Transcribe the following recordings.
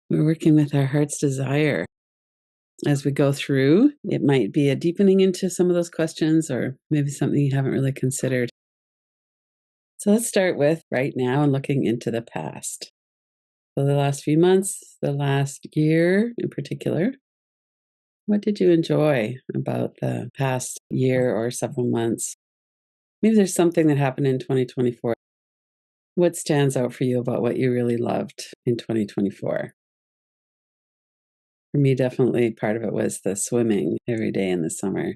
We're working with our heart's desire. As we go through, it might be a deepening into some of those questions or maybe something you haven't really considered. So let's start with right now and looking into the past. So, the last few months, the last year in particular, what did you enjoy about the past year or several months? Maybe there's something that happened in 2024. What stands out for you about what you really loved in 2024? For me, definitely part of it was the swimming every day in the summer.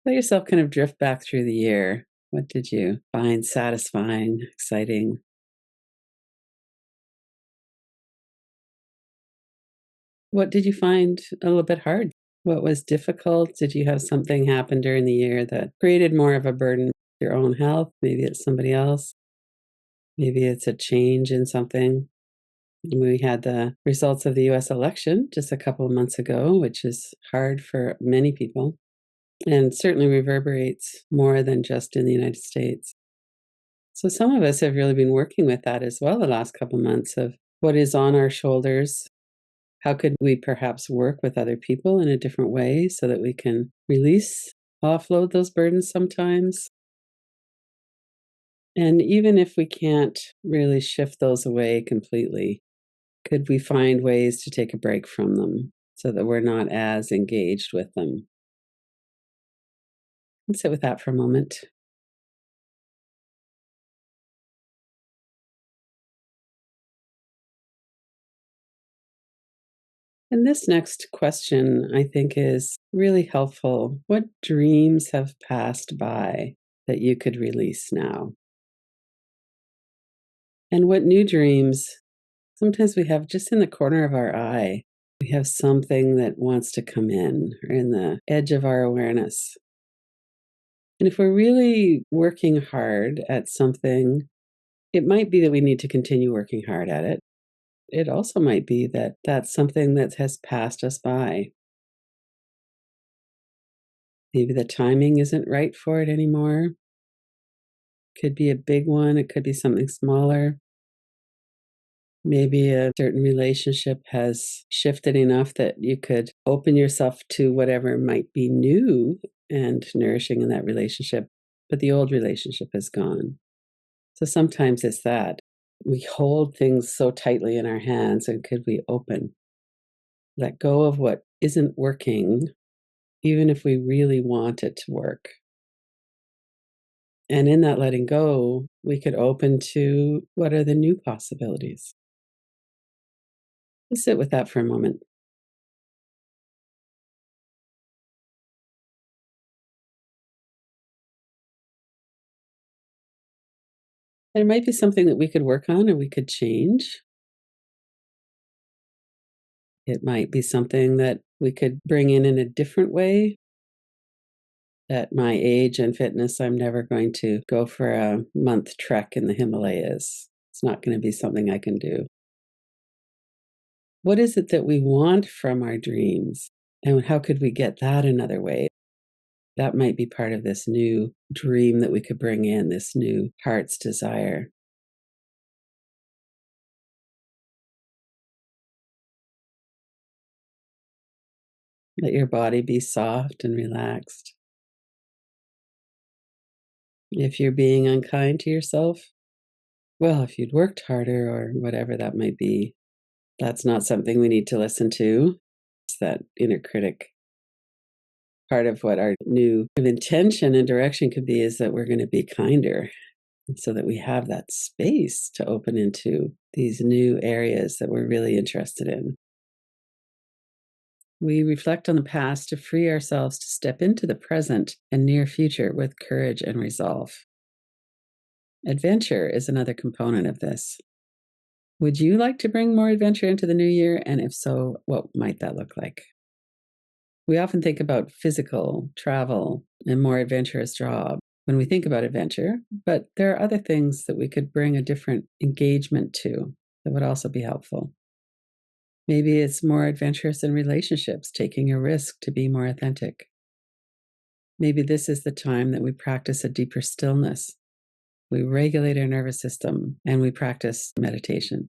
Let yourself kind of drift back through the year. What did you find satisfying, exciting? What did you find a little bit hard? What was difficult? Did you have something happen during the year that created more of a burden? Your own health? Maybe it's somebody else. Maybe it's a change in something. We had the results of the US election just a couple of months ago, which is hard for many people and certainly reverberates more than just in the United States. So some of us have really been working with that as well the last couple months of what is on our shoulders. How could we perhaps work with other people in a different way so that we can release, offload those burdens sometimes? And even if we can't really shift those away completely, could we find ways to take a break from them so that we're not as engaged with them? And sit with that for a moment. And this next question, I think, is really helpful. What dreams have passed by that you could release now? And what new dreams sometimes we have just in the corner of our eye? We have something that wants to come in or in the edge of our awareness. And if we're really working hard at something, it might be that we need to continue working hard at it. It also might be that that's something that has passed us by. Maybe the timing isn't right for it anymore. Could be a big one, it could be something smaller. Maybe a certain relationship has shifted enough that you could open yourself to whatever might be new and nourishing in that relationship, but the old relationship is gone. So sometimes it's that. We hold things so tightly in our hands, and could we open, let go of what isn't working, even if we really want it to work? And in that letting go, we could open to what are the new possibilities. Let's sit with that for a moment. There might be something that we could work on or we could change. It might be something that we could bring in a different way. At my age and fitness, I'm never going to go for a month trek in the Himalayas. It's not going to be something I can do. What is it that we want from our dreams? And how could we get that another way? That might be part of this new dream that we could bring in, this new heart's desire. Let your body be soft and relaxed. If you're being unkind to yourself, well, if you'd worked harder or whatever that might be, that's not something we need to listen to. It's that inner critic. Part of what our new intention and direction could be is that we're going to be kinder so that we have that space to open into these new areas that we're really interested in. We reflect on the past to free ourselves to step into the present and near future with courage and resolve. Adventure is another component of this. Would you like to bring more adventure into the new year? And if so, what might that look like? We often think about physical travel and more adventurous job when we think about adventure, but there are other things that we could bring a different engagement to that would also be helpful. Maybe it's more adventurous in relationships, taking a risk to be more authentic. Maybe this is the time that we practice a deeper stillness. We regulate our nervous system and we practice meditation.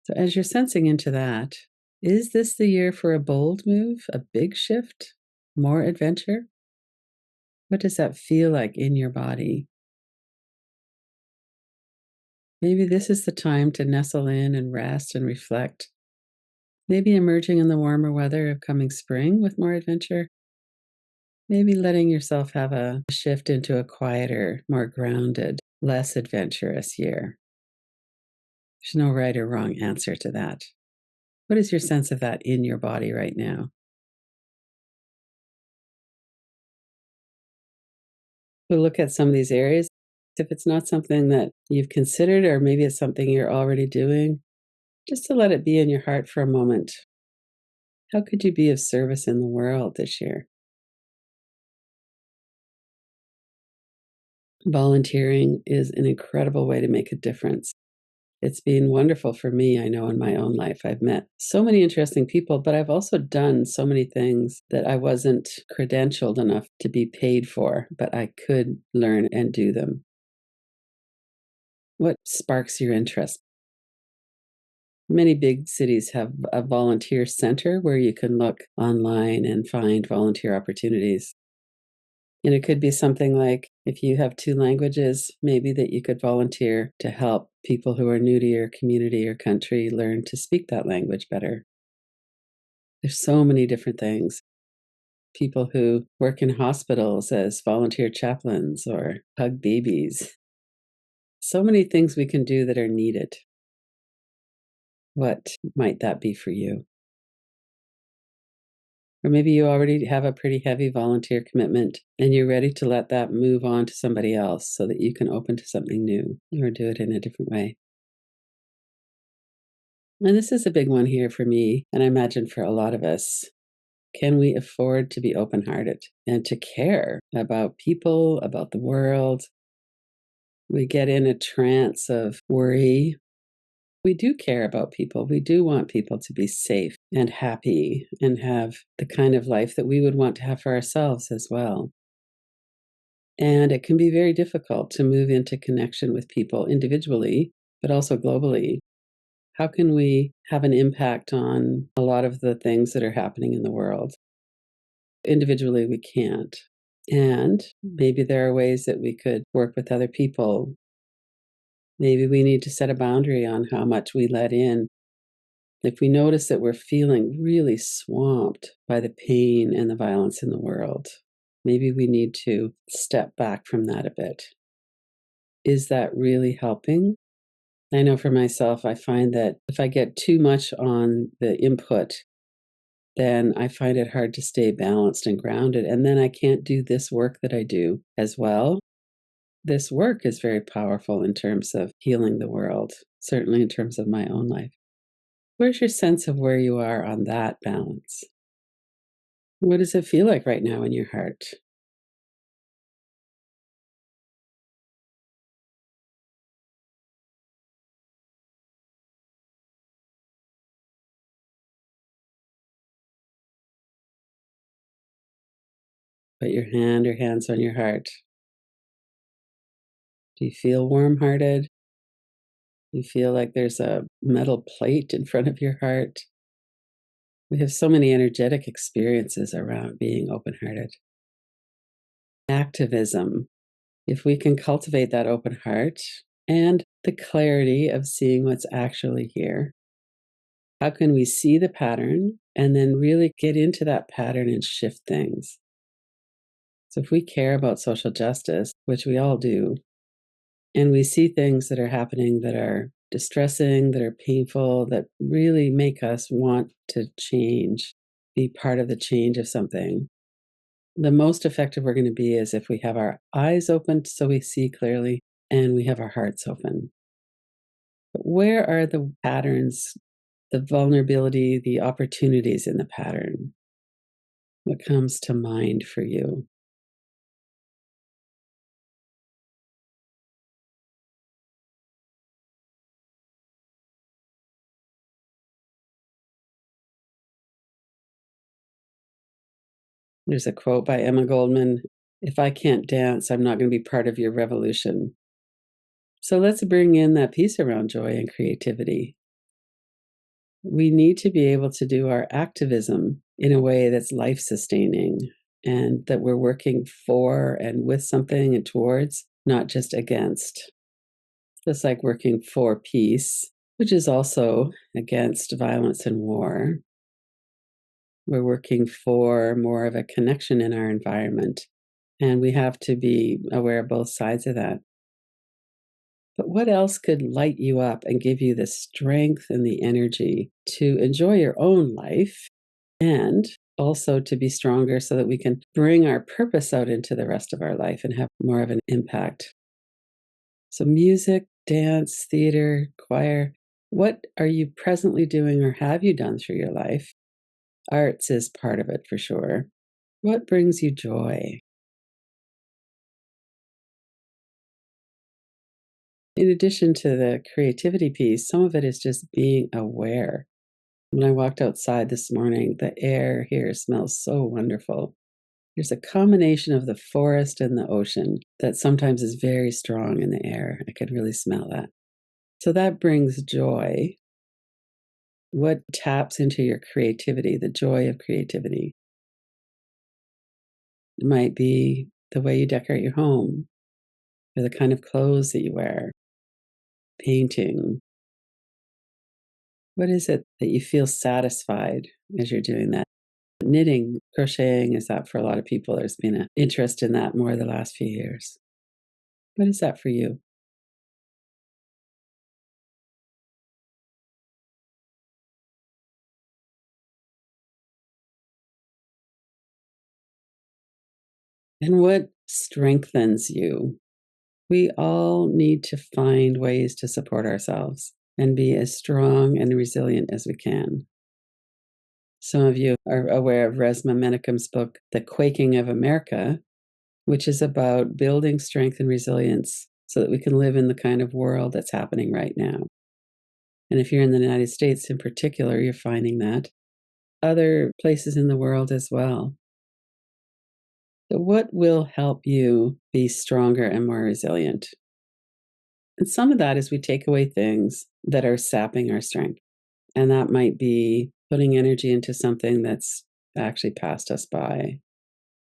So, as you're sensing into that, is this the year for a bold move, a big shift, more adventure? What does that feel like in your body? Maybe this is the time to nestle in and rest and reflect. Maybe emerging in the warmer weather of coming spring with more adventure. Maybe letting yourself have a shift into a quieter, more grounded, less adventurous year. There's no right or wrong answer to that. What is your sense of that in your body right now? We'll look at some of these areas. If it's not something that you've considered, or maybe it's something you're already doing, just to let it be in your heart for a moment. How could you be of service in the world this year? Volunteering is an incredible way to make a difference. It's been wonderful for me, I know, in my own life. I've met so many interesting people, but I've also done so many things that I wasn't credentialed enough to be paid for, but I could learn and do them. What sparks your interest? Many big cities have a volunteer center where you can look online and find volunteer opportunities. And it could be something like if you have two languages, maybe that you could volunteer to help people who are new to your community or country learn to speak that language better. There's so many different things. People who work in hospitals as volunteer chaplains or hug babies. So many things we can do that are needed. What might that be for you? Or maybe you already have a pretty heavy volunteer commitment and you're ready to let that move on to somebody else so that you can open to something new or do it in a different way. And this is a big one here for me, and I imagine for a lot of us. Can we afford to be open hearted and to care about people, about the world? We get in a trance of worry. We do care about people. We do want people to be safe and happy and have the kind of life that we would want to have for ourselves as well. And it can be very difficult to move into connection with people individually, but also globally. How can we have an impact on a lot of the things that are happening in the world? Individually, we can't. And maybe there are ways that we could work with other people. Maybe we need to set a boundary on how much we let in. If we notice that we're feeling really swamped by the pain and the violence in the world, maybe we need to step back from that a bit. Is that really helping? I know for myself, I find that if I get too much on the input, then I find it hard to stay balanced and grounded. And then I can't do this work that I do as well. This work is very powerful in terms of healing the world, certainly in terms of my own life. Where's your sense of where you are on that balance? What does it feel like right now in your heart? Put your hand or hands on your heart. Do you feel warm hearted? Do you feel like there's a metal plate in front of your heart? We have so many energetic experiences around being open hearted. Activism. If we can cultivate that open heart and the clarity of seeing what's actually here, how can we see the pattern and then really get into that pattern and shift things? So, if we care about social justice, which we all do, and we see things that are happening that are distressing, that are painful, that really make us want to change, be part of the change of something, the most effective we're going to be is if we have our eyes open so we see clearly and we have our hearts open. But where are the patterns, the vulnerability, the opportunities in the pattern? What comes to mind for you? There's a quote by Emma Goldman: "If I can't dance, I'm not going to be part of your revolution." So let's bring in that piece around joy and creativity. We need to be able to do our activism in a way that's life sustaining and that we're working for and with something and towards, not just against. Just like working for peace, which is also against violence and war. We're working for more of a connection in our environment, and we have to be aware of both sides of that. But what else could light you up and give you the strength and the energy to enjoy your own life and also to be stronger so that we can bring our purpose out into the rest of our life and have more of an impact? So, music, dance, theater, choir, what are you presently doing or have you done through your life? Arts is part of it for sure. What brings you joy? In addition to the creativity piece, some of it is just being aware. When I walked outside this morning, the air here smells so wonderful. There's a combination of the forest and the ocean that sometimes is very strong in the air. I could really smell that. So that brings joy. What taps into your creativity, the joy of creativity? It might be the way you decorate your home, or the kind of clothes that you wear, painting. What is it that you feel satisfied as you're doing that? Knitting, crocheting, is that for a lot of people? There's been an interest in that more the last few years. What is that for you? And what strengthens you? We all need to find ways to support ourselves and be as strong and resilient as we can. Some of you are aware of Resmaa Menakem's book, The Quaking of America, which is about building strength and resilience so that we can live in the kind of world that's happening right now. And if you're in the United States in particular, you're finding that. Other places in the world as well. So what will help you be stronger and more resilient? And some of that is we take away things that are sapping our strength. And that might be putting energy into something that's actually passed us by,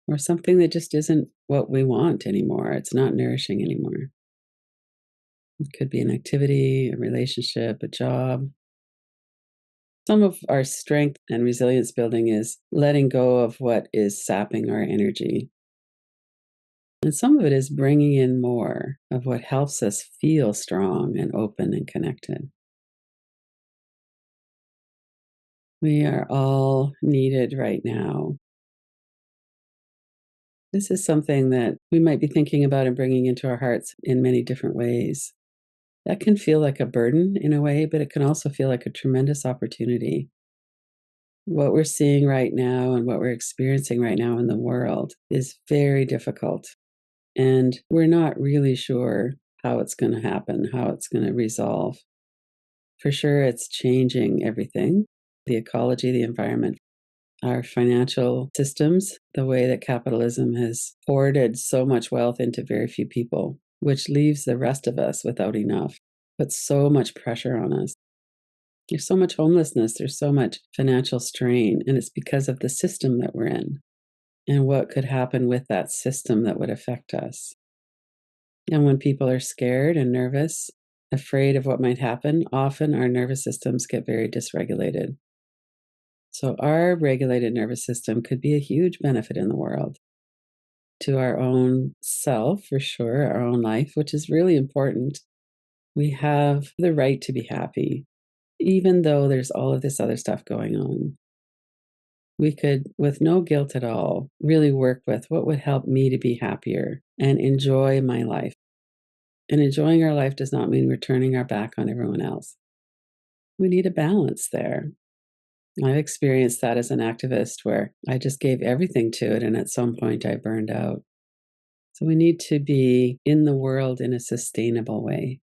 or something that just isn't what we want anymore. It's not nourishing anymore. It could be an activity, a relationship, a job. Some of our strength and resilience building is letting go of what is sapping our energy. And some of it is bringing in more of what helps us feel strong and open and connected. We are all needed right now. This is something that we might be thinking about and bringing into our hearts in many different ways. That can feel like a burden in a way, but it can also feel like a tremendous opportunity. What we're seeing right now and what we're experiencing right now in the world is very difficult. And we're not really sure how it's going to happen, how it's going to resolve. For sure, it's changing everything, the ecology, the environment, our financial systems, the way that capitalism has hoarded so much wealth into very few people, which leaves the rest of us without enough, puts so much pressure on us. There's so much homelessness, there's so much financial strain, and it's because of the system that we're in and what could happen with that system that would affect us. And when people are scared and nervous, afraid of what might happen, often our nervous systems get very dysregulated. So, our regulated nervous system could be a huge benefit in the world to our own self, for sure, our own life, which is really important. We have the right to be happy, even though there's all of this other stuff going on. We could, with no guilt at all, really work with what would help me to be happier and enjoy my life. And enjoying our life does not mean we're turning our back on everyone else. We need a balance there. I've experienced that as an activist where I just gave everything to it, and at some point I burned out. So we need to be in the world in a sustainable way.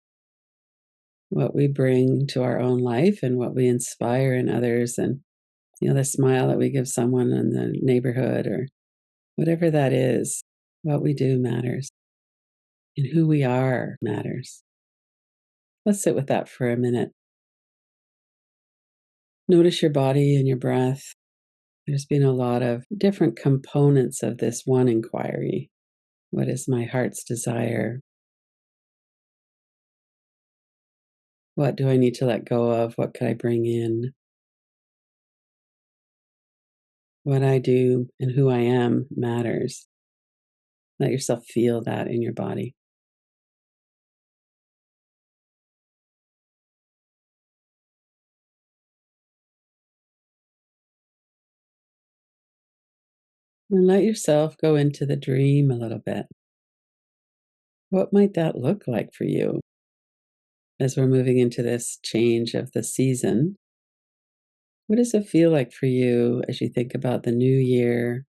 What we bring to our own life and what we inspire in others, and the smile that we give someone in the neighborhood or whatever that is, what we do matters, and who we are matters. Let's sit with that for a minute. Notice your body and your breath. There's been a lot of different components of this one inquiry. What is my heart's desire? What do I need to let go of? What could I bring in? What I do and who I am matters. Let yourself feel that in your body. And let yourself go into the dream a little bit. What might that look like for you as we're moving into this change of the season? What does it feel like for you as you think about the new year?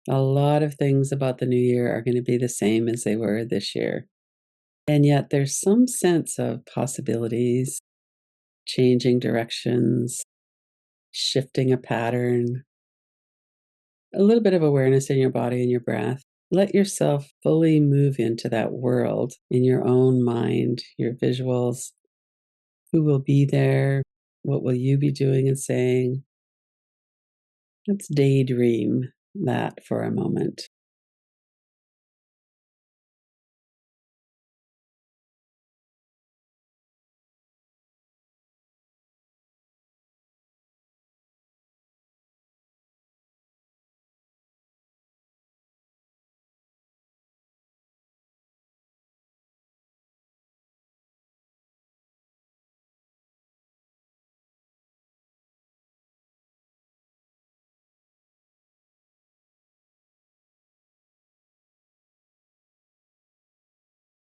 A lot of things about the new year are going to be the same as they were this year. And yet there's some sense of possibilities, changing directions, shifting a pattern, a little bit of awareness in your body and your breath. Let yourself fully move into that world in your own mind, your visuals. Who will be there? What will you be doing and saying? Let's daydream that for a moment.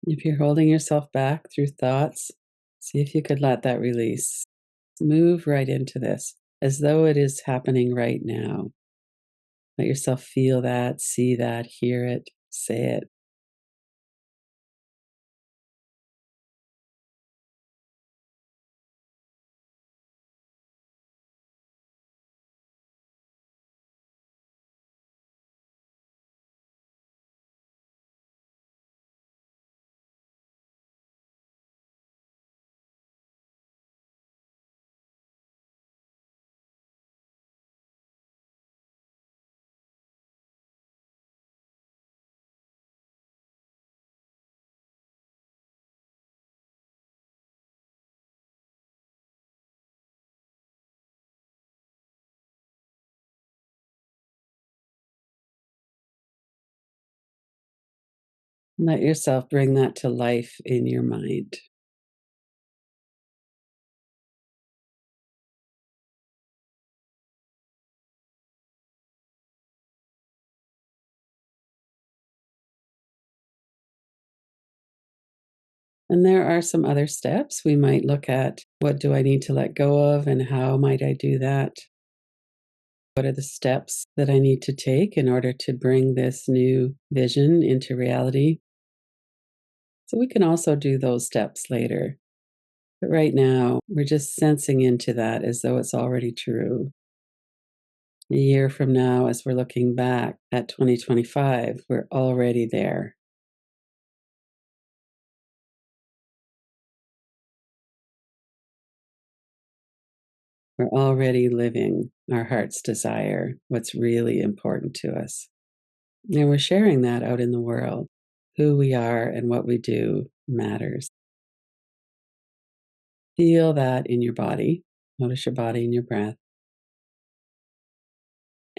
If you're holding yourself back through thoughts, see if you could let that release. Move right into this as though it is happening right now. Let yourself feel that, see that, hear it, say it. Let yourself bring that to life in your mind. And there are some other steps we might look at. What do I need to let go of, and how might I do that? What are the steps that I need to take in order to bring this new vision into reality? So we can also do those steps later. But right now, we're just sensing into that as though it's already true. A year from now, as we're looking back at 2025, we're already there. We're already living our heart's desire, what's really important to us. And we're sharing that out in the world. Who we are and what we do matters. Feel that in your body. Notice your body and your breath.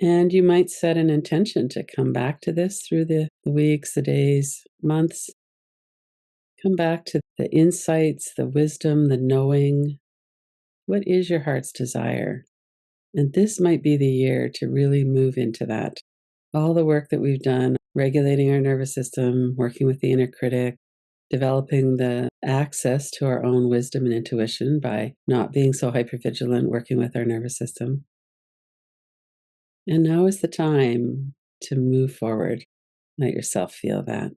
And you might set an intention to come back to this through the weeks, the days, months. Come back to the insights, the wisdom, the knowing. What is your heart's desire? And this might be the year to really move into that. All the work that we've done, regulating our nervous system, working with the inner critic, developing the access to our own wisdom and intuition by not being so hypervigilant, working with our nervous system. And now is the time to move forward. Let yourself feel that.